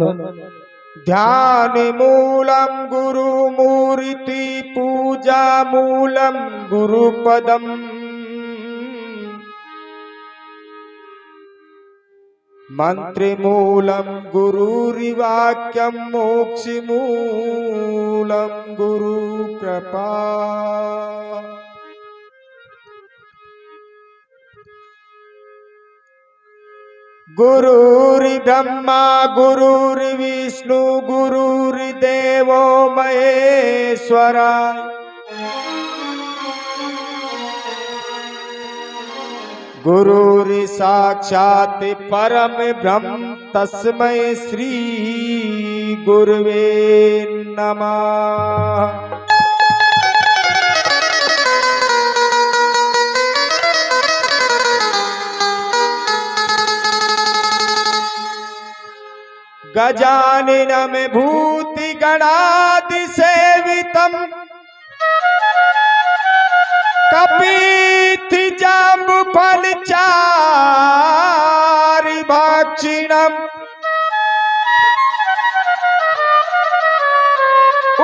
ध्यान मूलम गुरुमूर्ति पूजा मूलम गुरुपदम मंत्र मूलम गुरुरिवाक्यम मोक्ष मूलम गुरु कृपा। गुरुर्ब्रह्मा गुरुर्विष्णु गुरुर्देवो महेश्वरा। गुरुर्साक्षात् परम ब्रह्म तस्मै श्री गुरुवे नमः। गजाननं भूतिगणादिसेवितं कपित्थजम्बुफलचारुभक्षिणम्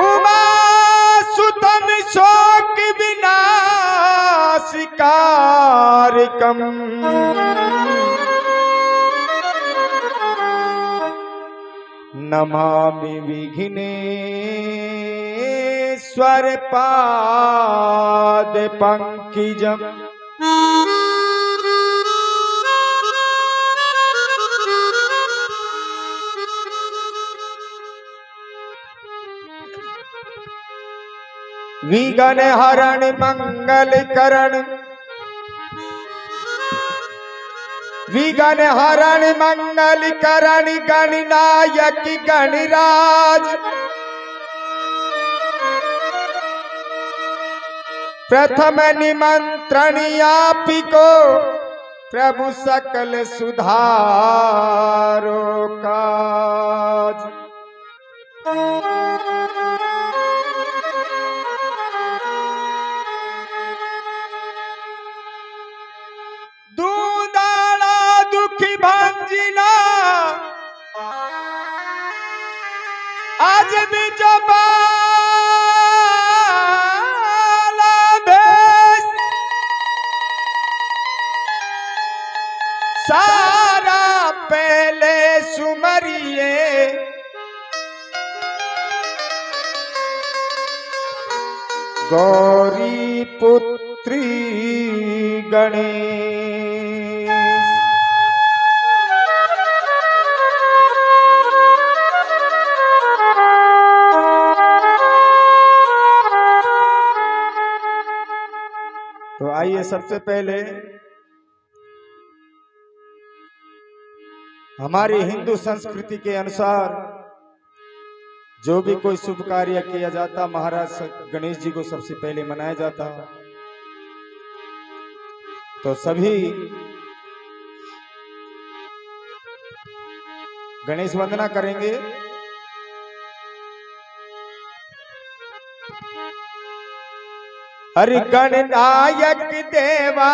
उमासुतं शोकविनाशकारकम् नमामि विघ्नेश्वर पाद पंकजम्। विघ्न हरण मंगल करण विघ्न हरण मंगल करण गणनायक गणराज। प्रथम निमंत्रण आपको प्रभु सकल सुधारो काज। भंजिना आज भी जबाला भेष सारा पहले सुमरिए। गौरी पुत्री गणेश। तो आइए सबसे पहले हमारी हिंदू संस्कृति के अनुसार जो भी कोई शुभ कार्य किया जाता महाराज गणेश जी को सबसे पहले मनाया जाता। तो सभी गणेश वंदना करेंगे। हरि गणनायक देवा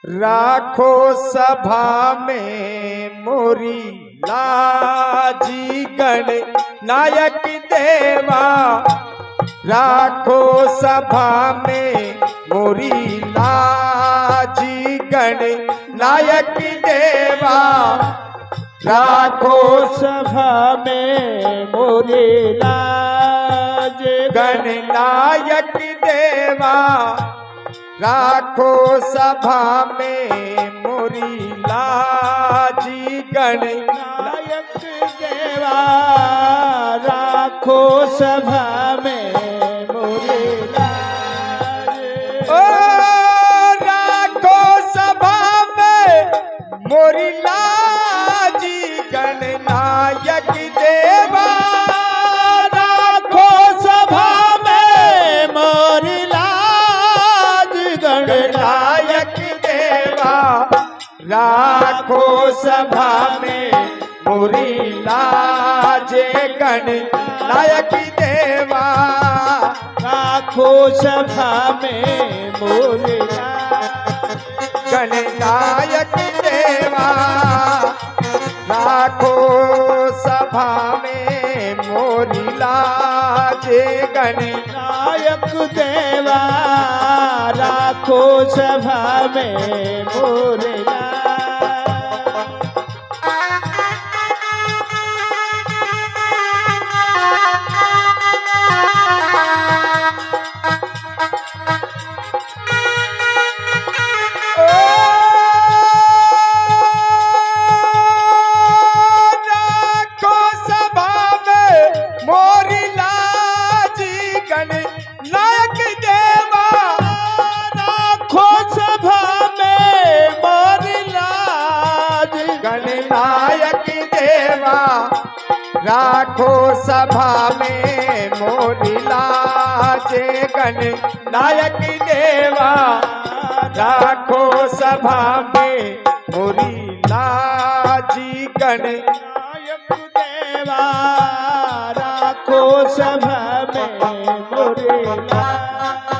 राखो सभा में मोरी लाजी। गणनायक देवा राखो सभा में मोरी लाजी। गणनायक देवा राखो सभा में मोरी लाज। गणनायक देवा राखो सभा में मोरी लाजी। गणनायक देवा राखो सभा में मोरी लाज। ओ राखो सभा में मोरी लाजी। गणनायक देवा राखो सभा में मोरी लाज। गणनायक देवा राखो सभा में मोरी लाज। गणनायक देवा राखो सभा में मोरी लाज। गणनायक देवा लाजे गणनायक देवा राखो सभा में मोरे गणनायक देवा राखो सभा में मोरी लाज गणनायक देवा राखो सभा में मोरी लाज गणनायक देवा राखो सभा में मोरी लाज।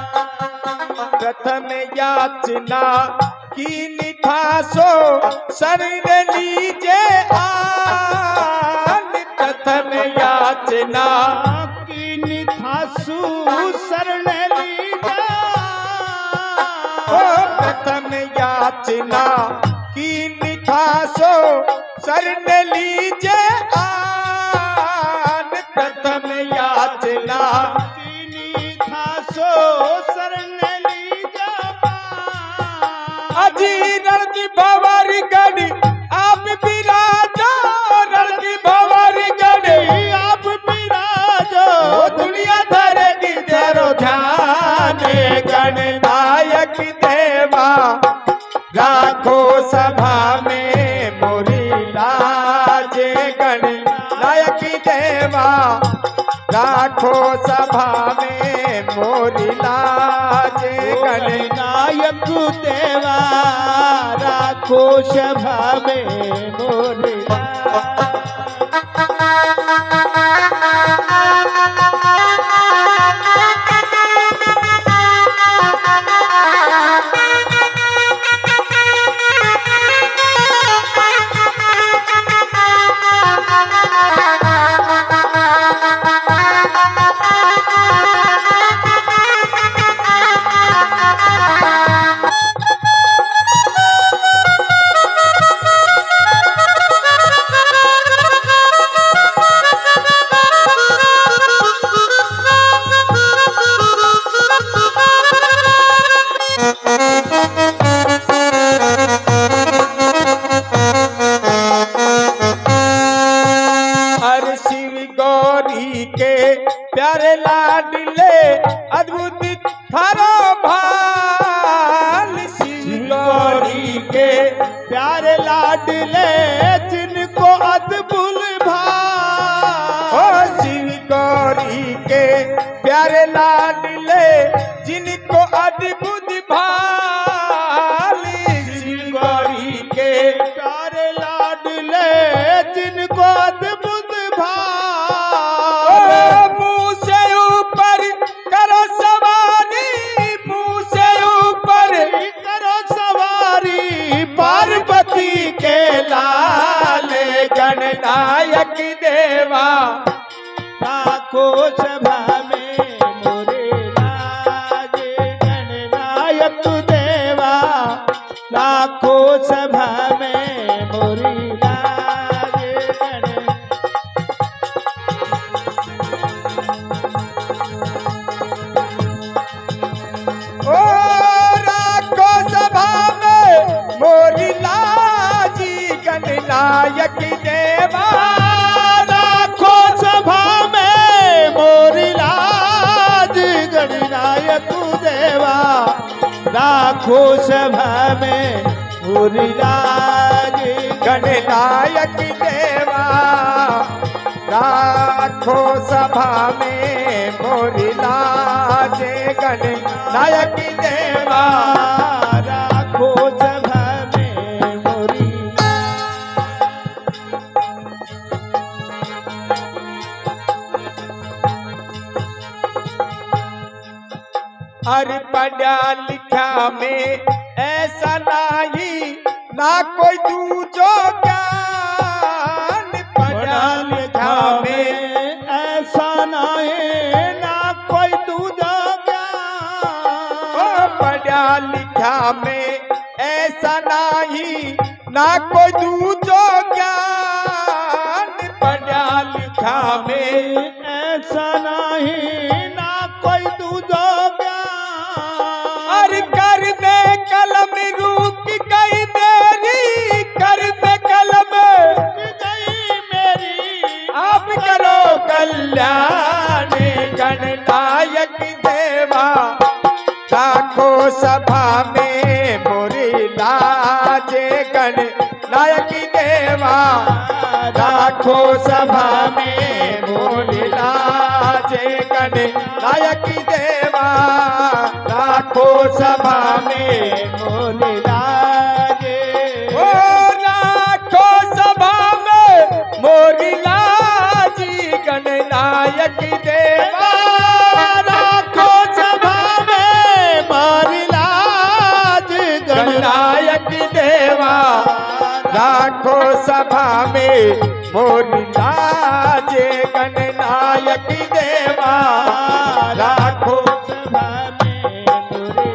प्रथम याचना की निठासो शरण लीजे आन। प्रथम याचना की निठासु शरण लीजा। प्रथम याचना की निठासो शरण लीजे आन। प्रथम याचना की निठासो शरण अजी रणकी भवर गढ़ आप विराजो। रणकी भवर गढ़ आप विराजो। दुनिया धरेगी तेरो ध्यान गणनायक देवा राखो सभा में मोरी लाज गणनायक देवा राखो सभा में मोरी लाज गणनायक देवा राखो सभा में मोरी प्यारे लाडले अद्भुत थारो भाल। शिव गौरी के प्यारे लाडले जिनको अद्भुत भाल। शिव गौरी के प्यारे लाडले जिनको अद्भुत भाल। शिव गौरी के प्यारे लाडले जिनको अद्भुत भाल। पार्वती के लाल गणनायक देवा राखो सभा में मोरे लाज गणनायक देवा राखो सभा में मोरी लाज ओ राखो सभा में मोरी लाज गणनायक देवा राखो सभा में मोरी लाज गणनायक देवा राखो सभा में मोरी लाज गणनायक देवा राखो सभा में मोरी लाज गणनायक देवा राखो सभा में मोरी। अरे पढ़ा लिखा में ऐसा नहीं ना कोई दूजो ज्ञान। पढ़ा लिखा में ऐसा नहीं ना कोई दूजो ज्ञान पढ़ा लिखा में, ऐसा नहीं ना कोई दूजो ज्ञान। अरे कर दे कलम रुक गई मेरी, कर दे कलम गई मेरी, आप करो कल्याण। गणनायक देवा राखो सभा में मोरी लाजे, गणनायक देवा राखो सभा में मोरी लाजे, गणनायक देवा राखो सभा में मोरे लाजे। ओ राखो सभा में मोरी लाजी, गणनायक देवा राखो सभा में मोरी लाज, गणनायक देवा राखो सभा में मोरी लाजे, गणनायक देवा राखो सभा में मोरे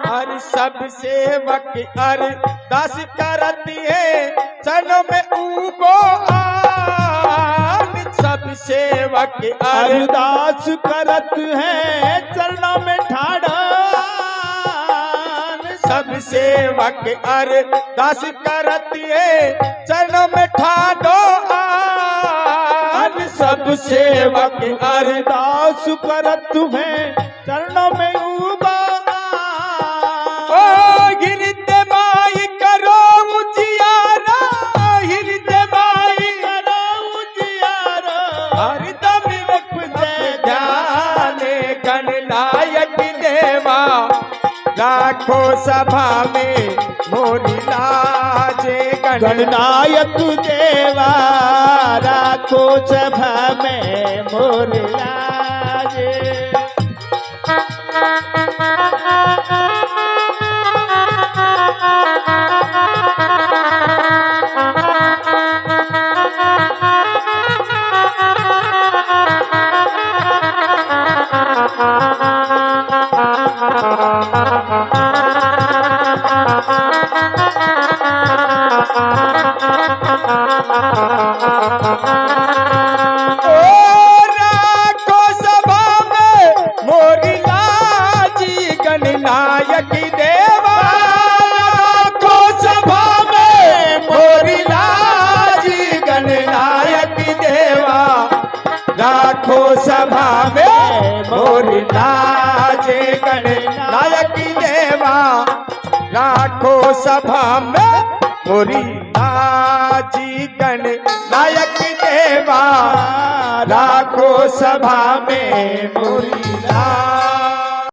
हर सब सेवक अरदास करती है चरणों में उगो आन। सब सेवक अरदास करत है चरणों में ठाड़ा। सब सेवक अरदास करती है चरणों में ठाडो आन। सब सेवक अरदास करत है चरणों में उबा। ओ गिरते माई करो उजियारा, गिरते माई करो उजियारा, हरदम रखते ध्यान। गणनायक देवा राखो सभा में मोरी लाजे, गणनायक देवा राखो सभा में मोरे लाजे। राखो सभा में मोरी लाजी, गणनायक देवा राखो सभा में मोरी लाजी, गणनायक देवा राखो सभा में मोरी लाजे, गणनायक देवा राखो सभा में मोरी लाजी, गणनायक देवा राखो सभा में मोरी लाज।